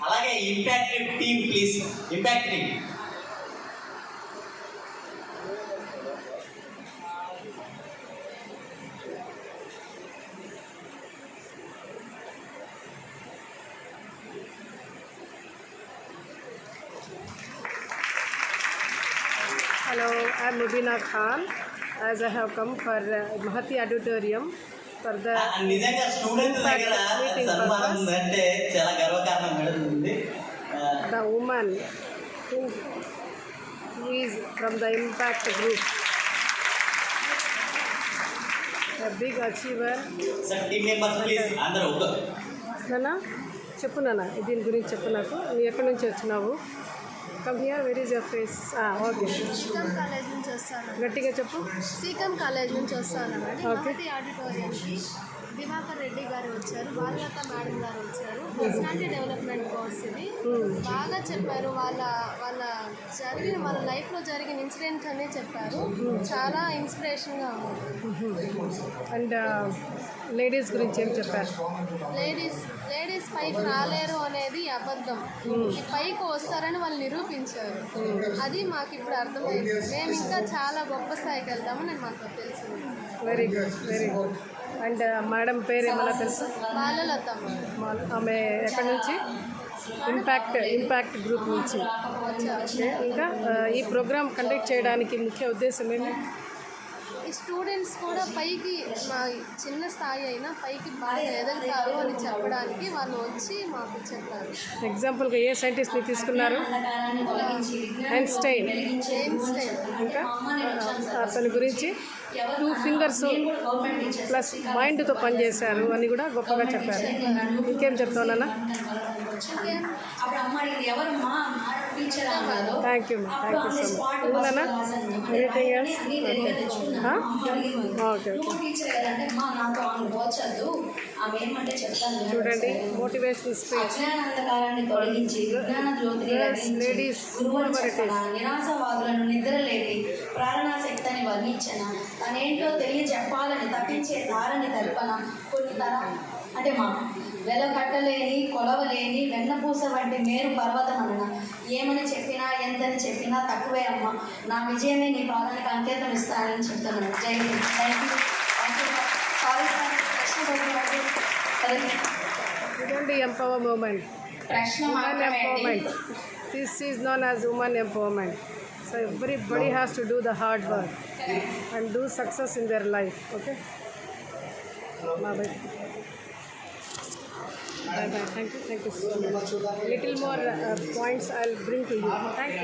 అలాగే impact team please. Impact team. Hello, I am Mubina Khan. As I have come for Mahati Auditorium for the నిజంగా student దగ్గర సన్మానం ఉందంటే చాలా గర్వకారణం ఉంది. The woman who is from the Impact Group, a big achiever. Sir team members please అందరూ ఒక నాన్న చెప్పు నాన్న దీని గురించి చెప్పు నాకు. నువ్వు ఎక్కడి నుంచి వచ్చినావు? Come here, where is your face? Okay, సీకం కాలేజ్ నుంచి వస్తాను. గట్టిగా చెప్పు. సీకం కాలేజ్ నుంచి వస్తానండి. మహతి ఆడిటోరియంకి దివాకర్ రెడ్డి గారు వచ్చారు, బాలలత మేడం గారు వచ్చారు. పర్సనాలిటీ డెవలప్మెంట్ కోర్స్ ఇది. బాగా చెప్పారు. వాళ్ళ వాళ్ళ లైఫ్లో జరిగిన ఇన్సిడెంట్స్ అనే చెప్పారు. చాలా ఇన్స్పిరేషన్గా ఉంది. అండ్ లేడీస్ గురించి ఏం చెప్పారు? లేడీస్ పైకి రాలేరు అనేది అబద్ధం. ఈ పైకి వస్తారని వాళ్ళు నిరూపించారు. అది మాకు ఇప్పుడు అర్థమైంది. మేము ఇంకా చాలా గొప్ప స్థాయికి వెళ్తామని మాకు తెలుసు. Very good, very good. And madam పేరు ఏమన్నా తెలుసు? బాలలత. ఆమె ఎక్కడి నుంచి? ఇంపాక్ట్ గ్రూప్ నుంచి. ఇంకా ఈ ప్రోగ్రామ్ కండక్ట్ చేయడానికి ముఖ్య ఉద్దేశం ఏంటి? ఈ స్టూడెంట్స్ కూడా పైకి, మా చిన్న స్థాయి అయినా పైకి బాగా ఎదుగుతారు అని చెప్పడానికి వాళ్ళు వచ్చి మాకు చెప్పారు. ఎగ్జాంపుల్గా ఏ సైంటిస్ట్ని తీసుకున్నారు? ఐన్స్టైన్. ఇంకా అతని గురించి 2 fingers ప్లస్ మైండ్తో పనిచేశారు అని కూడా గొప్పగా చెప్పారు. ఇంకేం చెప్తానన్నా? Thank you so much. ఇంకన్నా ఎనీథింగ్ ఎల్స్? ఓకే, చూడండి మోటివేషనల్ స్పీచ్. లేడీస్ నిరాశవాదులను నిద్రలేపి ప్రారణాశక్తిని వర్ణించిన తనేంటో తెలియజెప్పాలని తప్పించే దారిని కల్పన కొన్ని తరాలు అంటే మా వెలకట్టలేని కొలవలేని వెన్నపూస వంటి మేరు పర్వతం అన్న ఏమని చెప్పినా ఎంతని చెప్పినా తక్కువే అమ్మ. నా విజయమే నీ పాదానికి అంకేతం ఇస్తానని చెప్తున్నాను. జై హింద్. చూడండి empowerment, women empowerment. This is known as women empowerment. So everybody has to do the hard work and do success in their life. Okay, bye bye. Bye bye. Thank you so much. Little more points I'll bring to you. Thank you.